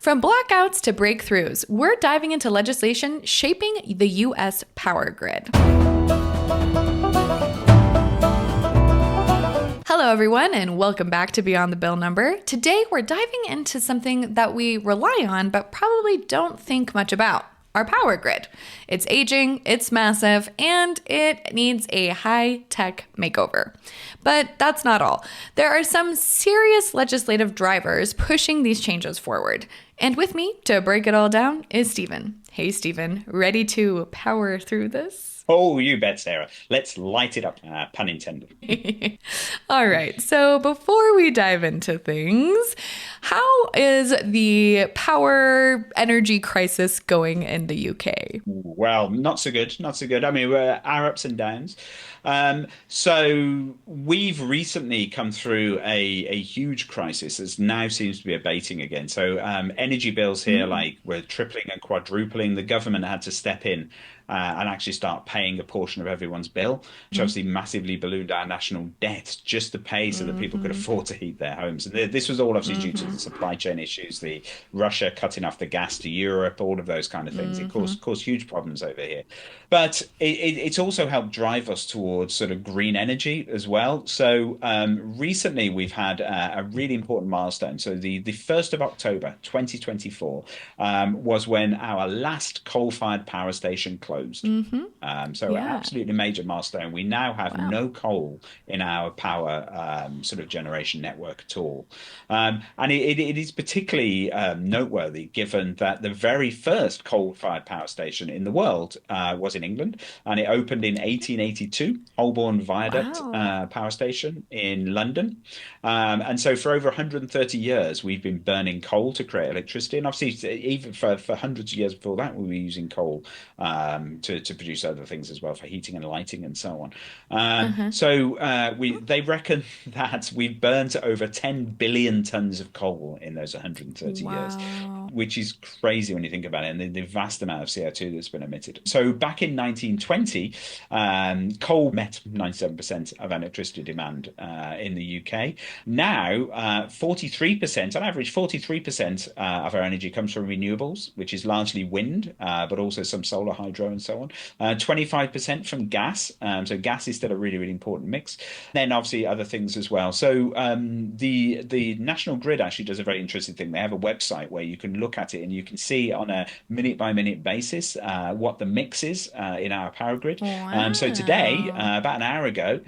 From blackouts to breakthroughs, we're diving into legislation shaping the U.S. power grid. Hello, everyone, and welcome back to Beyond the Bill Number. Today, we're diving into something that we rely on but probably don't think much about. Our power grid. It's aging, it's massive, and it needs a high-tech makeover. But that's not all. There are some serious legislative drivers pushing these changes forward. And with me to break it all down is Stephen. Hey, Stephen, ready to power through this? Oh, you bet, Sarah. Let's light it up, pun intended. All right, so before we dive into things, how is the power energy crisis going in the UK? Well, not so good, not so good. I mean, our ups and downs. So we've recently come through a huge crisis that now seems to be abating again. So energy bills here, like, were tripling and quadrupling. The government had to step in and actually start paying a portion of everyone's bill, which obviously massively ballooned our national debt just to pay so that people could afford to heat their homes. And this was all obviously due to the supply chain issues, the Russia cutting off the gas to Europe, all of those kind of things. It caused huge problems over here. But it's also helped drive us towards sort of green energy as well. So recently we've had a really important milestone. So the 1st of October 2024 was when our last coal-fired power station closed. Absolutely major milestone. We now have no coal in our power sort of generation network at all. And it is particularly noteworthy given that the very first coal-fired power station in the world was in England, and it opened in 1882, Holborn Viaduct power station in London. And so for over 130 years, we've been burning coal to create electricity. And obviously, even for hundreds of years before that, we were using coal to produce other things as well, for heating and lighting and so on. They reckon that we've burned over 10 billion tons of coal in those 130 years, which is crazy when you think about it, and the vast amount of CO2 that's been emitted. So back in 1920, coal met 97% of electricity demand in the UK. Now, 43%, on average, 43% of our energy comes from renewables, which is largely wind, but also some solar, hydro, and so on. 25% from gas. So gas is still a really, really important mix. Then obviously other things as well. So the National Grid actually does a very interesting thing. They have a website where you can look at it and you can see on a minute by minute basis what the mix is in our power grid. So today, about an hour ago,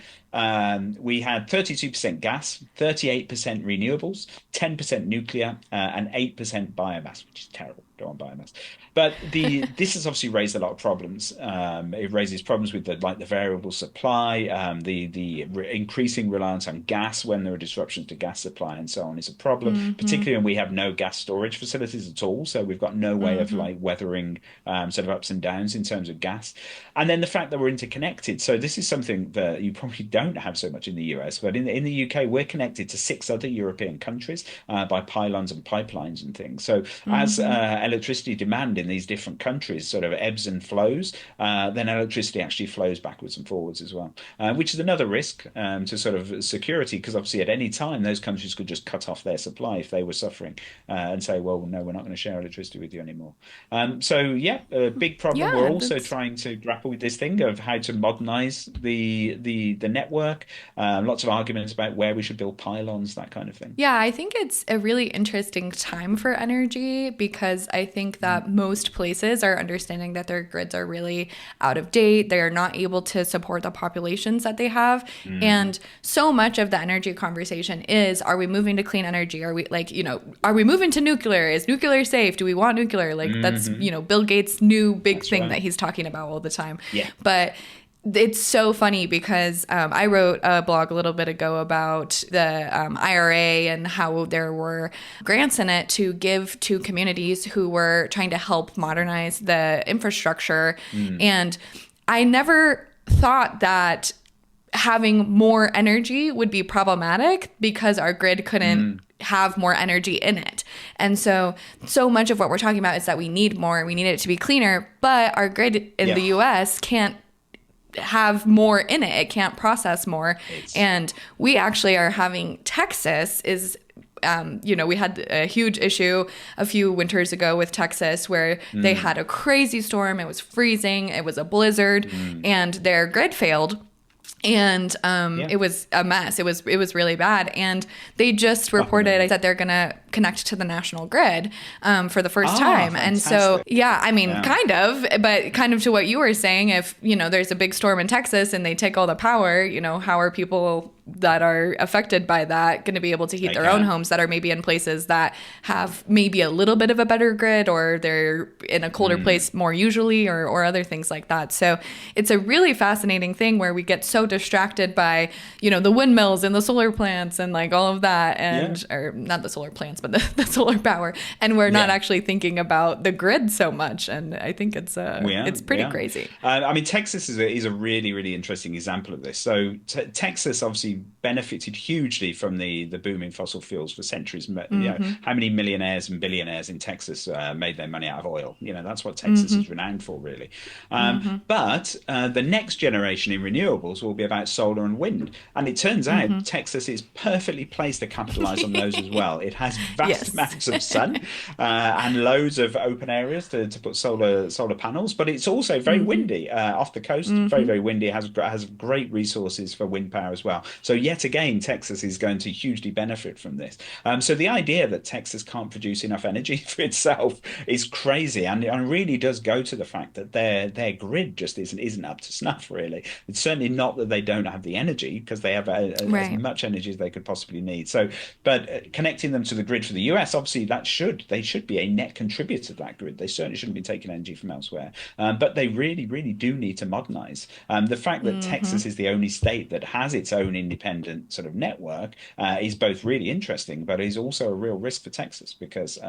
we had 32% gas, 38% renewables, 10% nuclear, and 8% biomass, which is terrible. Don't want biomass. But this has obviously raised a lot of problems. It raises problems with the variable supply, the increasing reliance on gas when there are disruptions to gas supply and so on is a problem, particularly when we have no gas storage facilities at all. So we've got no way of weathering sort of ups and downs in terms of gas. And then the fact that we're interconnected. So this is something that you probably don't have so much in the US, but in the UK, we're connected to 6 other European countries by pylons and pipelines and things. So as electricity demand in these different countries sort of ebbs and flows, then electricity actually flows backwards and forwards as well, which is another risk to sort of security, because obviously at any time those countries could just cut off their supply if they were suffering and say, well, no, we're not going to share electricity with you anymore. A big problem. We're also trying to grapple with this thing of how to modernize the network. Lots of arguments about where we should build pylons, that kind of thing. Yeah, I think it's a really interesting time for energy, because I think that most places are understanding that their grids are really out of date. They are not able to support the populations that they have. And so much of the energy conversation is, are we moving to clean energy? Are we are we moving to nuclear? Is nuclear safe? Do we want nuclear? That's, Bill Gates' new big thing that he's talking about all the time. Yeah. But it's so funny because I wrote a blog a little bit ago about the IRA and how there were grants in it to give to communities who were trying to help modernize the infrastructure. And I never thought that having more energy would be problematic because our grid couldn't have more energy in it. And so much of what we're talking about is that we need more, we need it to be cleaner, but our grid in the US can't have more in it. It can't process more. And we actually are having, Texas is We had a huge issue a few winters ago with Texas where they had a crazy storm. It was freezing. It was a blizzard, and their grid failed. And it was a mess. It was really bad. And they just reported that they're going to connect to the national grid for the first time. Fantastic. And so, kind of to what you were saying, if, there's a big storm in Texas and they take all the power, how are people that are affected by that going to be able to heat their own homes that are maybe in places that have maybe a little bit of a better grid, or they're in a colder place more usually, or other things like that. So it's a really fascinating thing where we get so distracted by, the windmills and the solar plants and like all of that, and or not the solar plants, but the solar power. And we're not actually thinking about the grid so much. And I think it's pretty crazy. Texas is a really, really interesting example of this. So Texas obviously benefited hugely from the boom in fossil fuels for centuries. How many millionaires and billionaires in Texas made their money out of oil? That's what Texas is renowned for, really. But the next generation in renewables will be about solar and wind. And it turns out Texas is perfectly placed to capitalize on those as well. It has vast amounts of sun and loads of open areas to put solar panels, but it's also very windy off the coast. Very, very windy. It has great resources for wind power as well. So yet again, Texas is going to hugely benefit from this. So the idea that Texas can't produce enough energy for itself is crazy, and it really does go to the fact that their grid just isn't up to snuff, really. It's certainly not that they don't have the energy, because they have as much energy as they could possibly need. So, but connecting them to the grid for the US, obviously they should be a net contributor to that grid. They certainly shouldn't be taking energy from elsewhere. But they really, really do need to modernize. The fact that Texas is the only state that has its own independent sort of network is both really interesting, but is also a real risk for Texas, because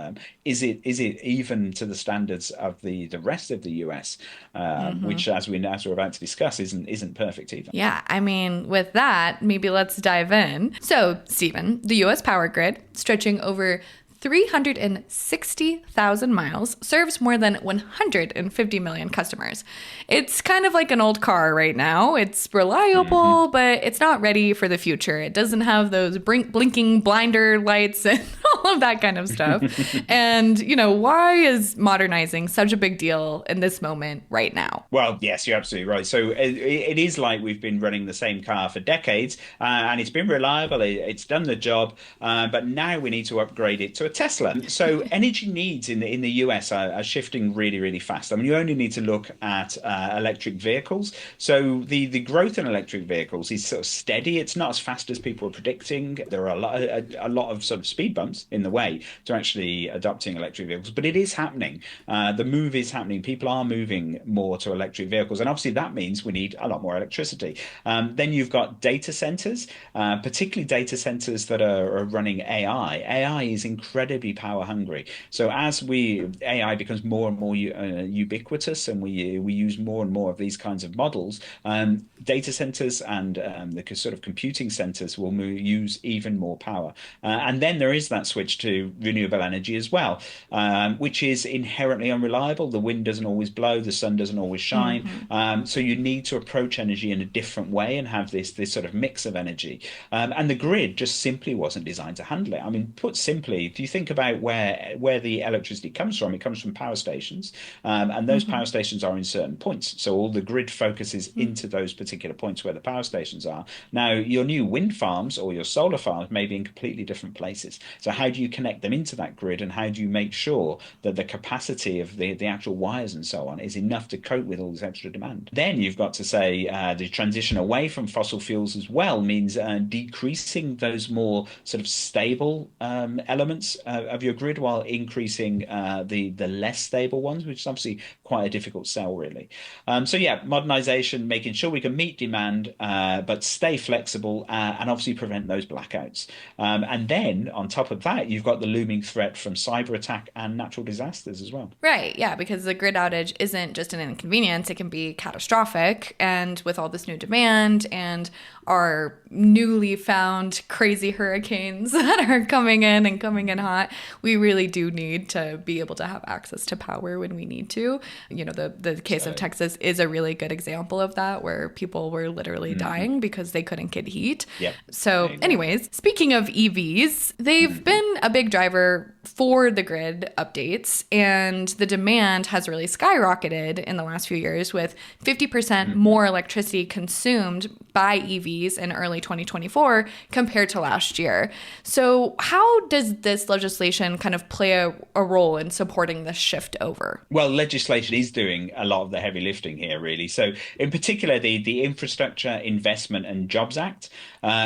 is it even to the standards of the rest of the US, which as we're about to discuss isn't perfect either. Yeah, with that, maybe let's dive in. So, Stephen, the US power grid, stretching over 360,000 miles, serves more than 150 million customers. It's kind of like an old car right now. It's reliable, but it's not ready for the future. It doesn't have those blinking blinder lights and all of that kind of stuff. And, why is modernizing such a big deal in this moment right now? Well, yes, you're absolutely right. So it is like we've been running the same car for decades, and it's been reliable. It's done the job, but now we need to upgrade it to a Tesla. So energy needs in the US are shifting really, really fast. You only need to look at electric vehicles. So the growth in electric vehicles is sort of steady. It's not as fast as people are predicting. There are a lot of sort of speed bumps in the way to actually adopting electric vehicles, but it is happening. The move is happening. People are moving more to electric vehicles, and obviously that means we need a lot more electricity. Then you've got data centers, particularly data centers that are running AI. AI is incredibly power hungry. So as AI becomes more and more ubiquitous, and we use more and more of these kinds of models, data centers and the sort of computing centers will use even more power. And then there is that switch to renewable energy as well, which is inherently unreliable. The wind doesn't always blow, the sun doesn't always shine. So you need to approach energy in a different way and have this sort of mix of energy. And the grid just simply wasn't designed to handle it. Put simply, if you think about where the electricity comes from, it comes from power stations, and those power stations are in certain points. So all the grid focuses into those particular points where the power stations are. Now, your new wind farms or your solar farms may be in completely different places. So how do you connect them into that grid, and how do you make sure that the capacity of the actual wires and so on is enough to cope with all this extra demand? Then you've got to say the transition away from fossil fuels as well means decreasing those more sort of stable elements of your grid, while increasing the less stable ones, which is obviously quite a difficult sell, really. So yeah, modernization, making sure we can meet demand, but stay flexible, and obviously prevent those blackouts. And then on top of that, you've got the looming threat from cyber attack and natural disasters as well. Right, yeah, because the grid outage isn't just an inconvenience, it can be catastrophic. And with all this new demand and our newly found crazy hurricanes that are coming in not. We really do need to be able to have access to power when we need to. The case of So, Texas is a really good example of that, where people were literally mhm. dying because they couldn't get heat. Yep, So, exactly. anyways, speaking of EVs, they've Mhm. been a big driver for the grid updates, and the demand has really skyrocketed in the last few years, with 50% Mhm. more electricity consumed by EVs in early 2024 compared to last year. So, how does this legislation kind of play a role in supporting this shift over? Well, legislation is doing a lot of the heavy lifting here, really. So, in particular, the Infrastructure Investment and Jobs Act,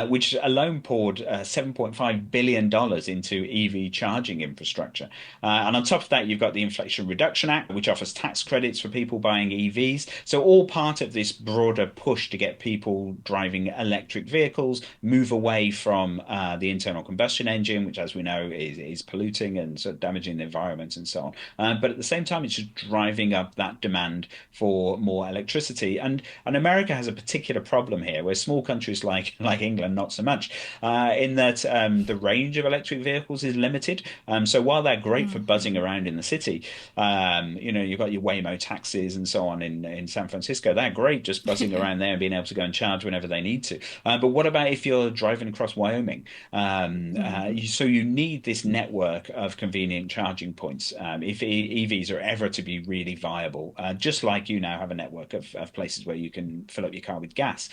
which alone poured $7.5 billion into EV charging infrastructure. And on top of that, you've got the Inflation Reduction Act, which offers tax credits for people buying EVs. So, all part of this broader push to get people driving electric vehicles, move away from the internal combustion engine, which, as we know, is polluting and sort of damaging the environment and so on. But at the same time, it's just driving up that demand for more electricity. And America has a particular problem here, where small countries like England, not so much, in that the range of electric vehicles is limited. So while they're great for buzzing around in the city, you've got your Waymo taxis and so on in San Francisco. They're great just buzzing around there and being able to go and charge whenever they need to. But what about if you're driving across Wyoming? So you need this network of convenient charging points. If EVs are ever to be really viable, just like you now have a network of places where you can fill up your car with gas.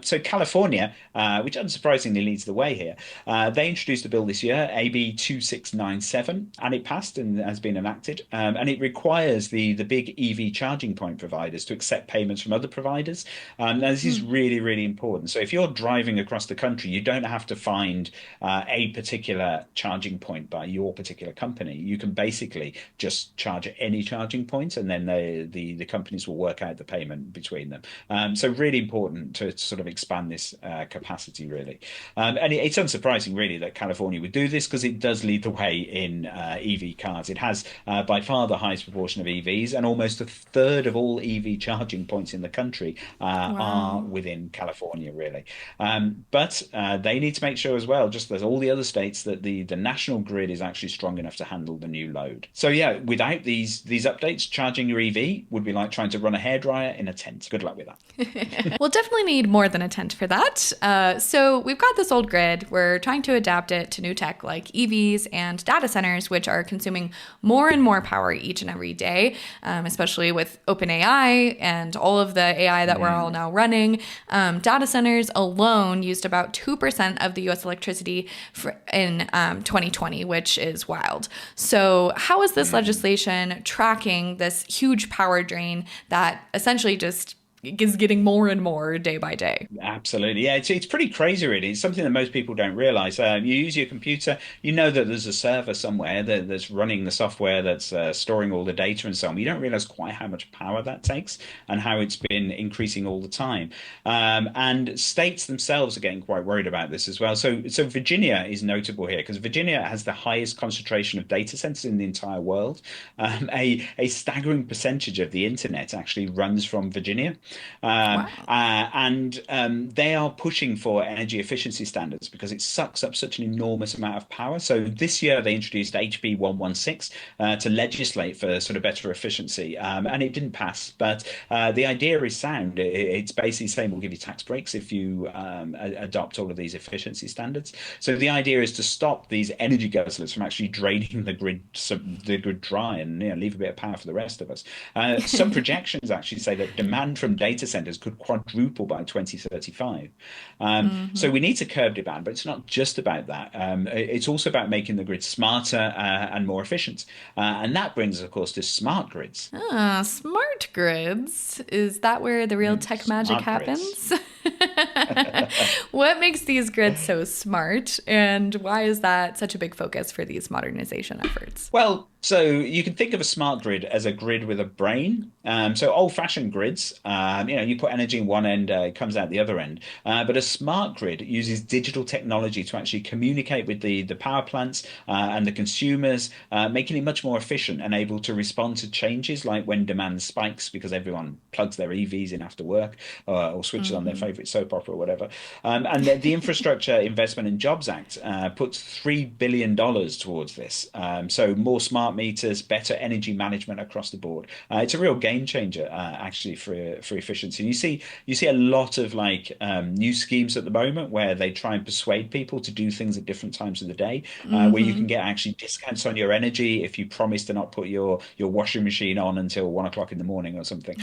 So California, which unsurprisingly leads the way here, they introduced a bill this year, AB 2697, and it passed and has been enacted. And it requires the big EV charging point providers to accept payments from other providers. Now, this is really, really important. So if you're driving across the country, you don't have to find a particular charging point by your particular company. You can basically just charge at any charging point, and then the companies will work out the payment between them. So really important to sort of expand this capacity, really. And it's unsurprising, really, that California would do this, because it does lead the way in EV cars. It has by far the highest proportion of EVs, and almost a third of all EV charging points in the country are Wow. within California, really. But they need to make sure as well, just as all the other states, that the national grid is actually strong enough to handle the new load. So yeah, without these updates, charging your EV would be like trying to run a hairdryer in a tent. Good luck with that. We'll definitely need more than a tent for that. So we've got this old grid. We're trying to adapt it to new tech like EVs and data centers, which are consuming more and more power each and every day, especially with OpenAI and all of the AI that we're all Mm. now running. Data centers alone used about 2% of the US electricity in 2020, which is wild. So, how is this Mm. legislation tracking this huge power drain that essentially just is getting more and more day by day? Absolutely. Yeah, it's pretty crazy, really. It's something that most people don't realize. You use your computer, you know that there's a server somewhere that's running the software that's storing all the data and so on. You don't realize quite how much power that takes and how it's been increasing all the time. And states themselves are getting quite worried about this as well. So Virginia is notable here, because Virginia has the highest concentration of data centers in the entire world. A staggering percentage of the internet actually runs from Virginia. Wow. And They are pushing for energy efficiency standards because it sucks up such an enormous amount of power. So this year they introduced HB 116 to legislate for sort of better efficiency, and it didn't pass. But the idea is sound. It's basically saying we'll give you tax breaks if you adopt all of these efficiency standards. So the idea is to stop these energy guzzlers from actually draining the grid dry, and leave a bit of power for the rest of us. Some projections actually say that demand from data centers could quadruple by 2035. So we need to curb demand, but it's not just about that. It's also about making the grid smarter and more efficient. And that brings us, of course, to smart grids. Ah, smart grids. Is that where the real tech magic Smart grids. happens? What makes these grids so smart, and why is that such a big focus for these modernization efforts? Well, so you can think of a smart grid as a grid with a brain. So old-fashioned grids, you put energy in one end, it comes out the other end. But a smart grid uses digital technology to actually communicate with the power plants and the consumers, making it much more efficient and able to respond to changes like when demand spikes because everyone plugs their EVs in after work or switches on their favorite favorite soap opera or whatever. And the Infrastructure Investment and Jobs Act puts $3 billion towards this. So more smart meters, better energy management across the board. It's a real game changer, actually, for efficiency. You see a lot of like new schemes at the moment where they try and persuade people to do things at different times of the day, where you can Mm-hmm. get actually discounts on your energy if you promise to not put your washing machine on until 1 o'clock in the morning or something,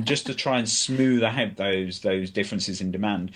just to try and smooth out those differences in demand.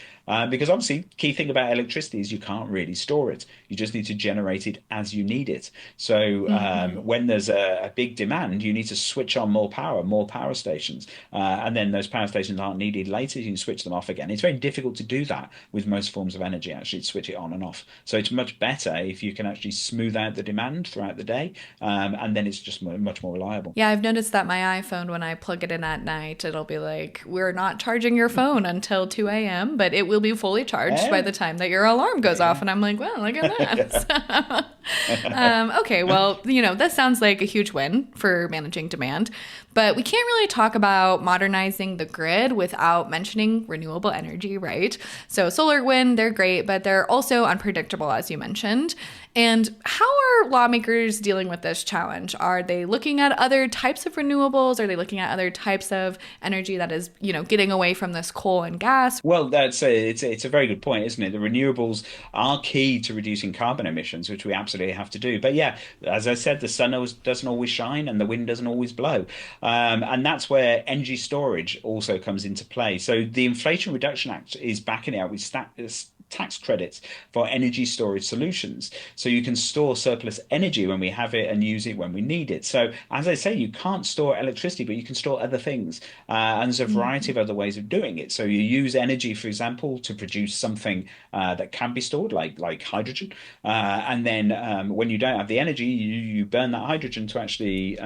Because obviously, key thing about electricity is you can't really store it. You just need to generate it as you need it. So Mm-hmm. when there's a big demand, you need to switch on more power stations, and then those power stations aren't needed later. You can switch them off again. It's very difficult to do that with most forms of energy. Actually, to switch it on and off. So it's much better if you can actually smooth out the demand throughout the day, and then it's just much more reliable. Yeah, I've noticed that my iPhone, when I plug it in at night, it'll be like, we're not charging your phone until 2 a.m., but it will be fully charged by Yeah, the time that your alarm there goes you off. And I'm like, well, look at go. that. Okay, well, this sounds like a huge win for managing demand, but we can't really talk about modernizing the grid without mentioning renewable energy, right? So solar, wind, they're great, but they're also unpredictable, as you mentioned. And how are lawmakers dealing with this challenge? Are they looking at other types of renewables? Are they looking at other types of energy that is, getting away from this coal and gas? Well, it's a very good point, isn't it? The renewables are key to reducing carbon emissions, which we absolutely have to do. But yeah, as I said, the sun doesn't always shine and the wind doesn't always blow, and that's where energy storage also comes into play. So the Inflation Reduction Act is backing it out with tax credits for energy storage solutions. So you can store surplus energy when we have it and use it when we need it. So as I say, you can't store electricity, but you can store other things. And there's a variety Mhm. of other ways of doing it. So you use energy, for example, to produce something that can be stored, like hydrogen. And then when you don't have the energy, you burn that hydrogen to actually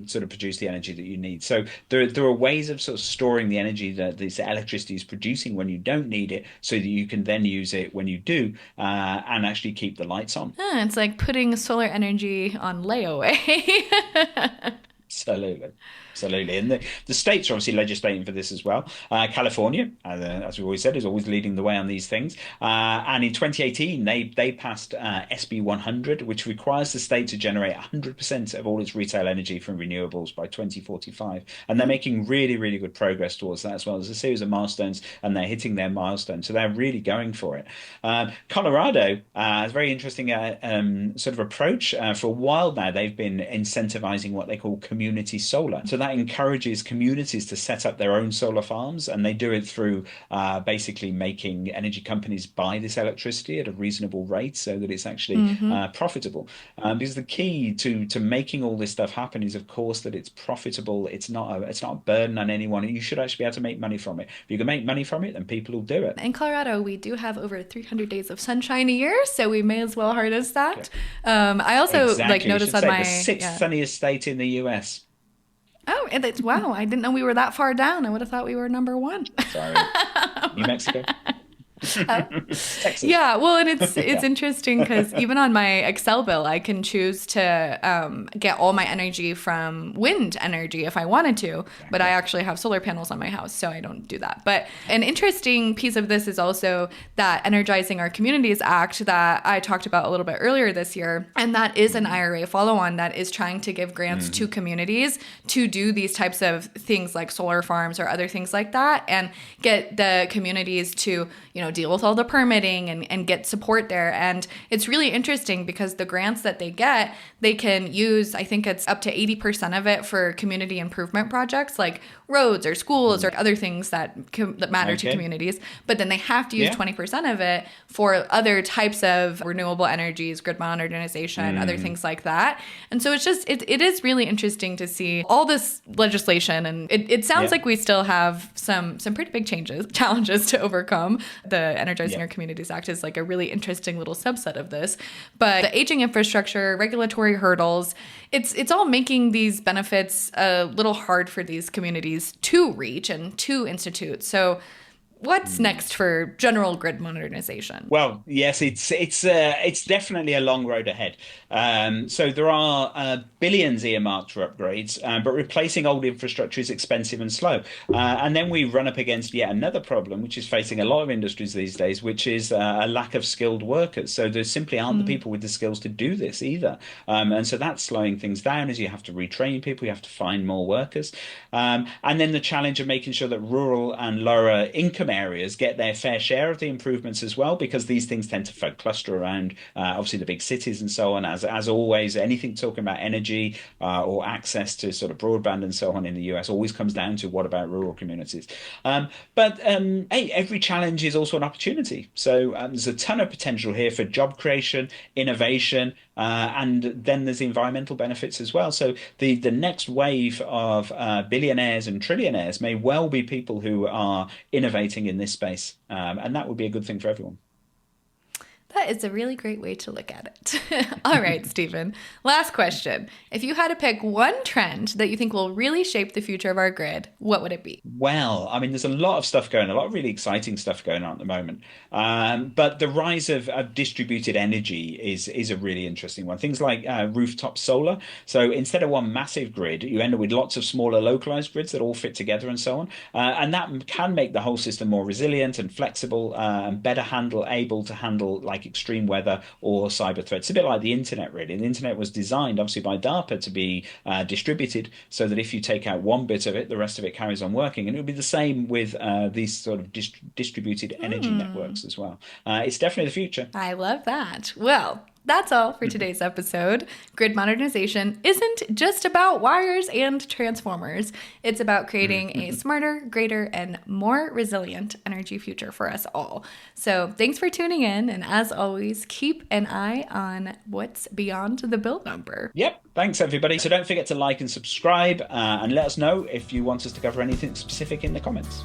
sort of produce the energy that you need. So there are ways of sort of storing the energy that this electricity is producing when you don't need it, so that you can then use it when you do, and actually keep the lights on. It's like putting solar energy on layaway. Absolutely. Absolutely. And the states are obviously legislating for this as well. California, as we always said, is always leading the way on these things. And in 2018, they passed SB 100, which requires the state to generate 100% of all its retail energy from renewables by 2045. And they're making really, really good progress towards that as well. There's a series of milestones, and they're hitting their milestones. So they're really going for it. Colorado has a very interesting sort of approach. For a while now, they've been incentivizing what they call community solar. So that encourages communities to set up their own solar farms, and they do it through basically making energy companies buy this electricity at a reasonable rate so that it's actually Hmm. profitable. Because the key to making all this stuff happen is, of course, that it's profitable. It's not a burden on anyone. You should actually be able to make money from it. If you can make money from it, then people will do it. In Colorado, we do have over 300 days of sunshine a year, so we may as well harness that. I also like Exactly. You noticed should on say the my sixth yeah. sunniest state in the US. Oh, and it's wow! I didn't know we were that far down. I would have thought we were number one. Sorry. New Mexico. Texas. Yeah, well, and it's Yeah. interesting because even on my Excel bill, I can choose to get all my energy from wind energy if I wanted to, but I Exactly. actually have solar panels on my house, so I don't do that. But an interesting piece of this is also that Energizing Our Communities Act that I talked about a little bit earlier this year, and that is an IRA follow-on that is trying to give grants to Hmm. communities to do these types of things like solar farms or other things like that, and get the communities to deal with all the permitting and get support there. And it's really interesting because the grants that they get, they can use, I think it's up to 80% of it for community improvement projects like roads or schools or other things that matter to Okay. communities. But then they have to use Yeah. 20% of it for other types of renewable energies, grid modernization, other Mm. things like that. And so it is really interesting to see all this legislation. And it sounds Yeah. like we still have some pretty big challenges to overcome. The Energizing Yeah. Our Communities Act is like a really interesting little subset of this. But the aging infrastructure, regulatory hurdles, it's all making these benefits a little hard for these communities to reach and to institute. So what's next for general grid modernization? Well, yes, it's definitely a long road ahead. So there are billions earmarked for upgrades, but replacing old infrastructure is expensive and slow. And then we run up against yet another problem, which is facing a lot of industries these days, which is a lack of skilled workers. So there simply aren't the people with the skills to do this either. And so that's slowing things down as you have to retrain people, you have to find more workers. And then the challenge of making sure that rural and lower income areas get their fair share of the improvements as well, because these things tend to cluster around obviously the big cities and so on. As always, anything talking about energy or access to sort of broadband and so on in the US always comes down to what about rural communities. But hey, every challenge is also an opportunity. So there's a ton of potential here for job creation, innovation, and then there's the environmental benefits as well. So the next wave of billionaires and trillionaires may well be people who are innovating in this space, and that would be a good thing for everyone. That is a really great way to look at it. All right, Stephen. Last question. If you had to pick one trend that you think will really shape the future of our grid, what would it be? Well, I mean, there's a lot of stuff going on, a lot of really exciting stuff going on at the moment. But the rise of distributed energy is a really interesting one. Things like rooftop solar. So instead of one massive grid, you end up with lots of smaller localized grids that all fit together and so on. And that can make the whole system more resilient and flexible and better able to handle like extreme weather or cyber threats. It's a bit like the internet, really. The internet was designed, obviously, by DARPA to be distributed so that if you take out one bit of it, the rest of it carries on working. And it would be the same with these sort of distributed energy networks as well. It's definitely the future. I love that. Well, that's all for today's episode. Grid modernization isn't just about wires and transformers. It's about creating a smarter, greater, and more resilient energy future for us all. So thanks for tuning in. And as always, keep an eye on what's beyond the bill number. Yep. Thanks, everybody. So don't forget to like and subscribe and let us know if you want us to cover anything specific in the comments.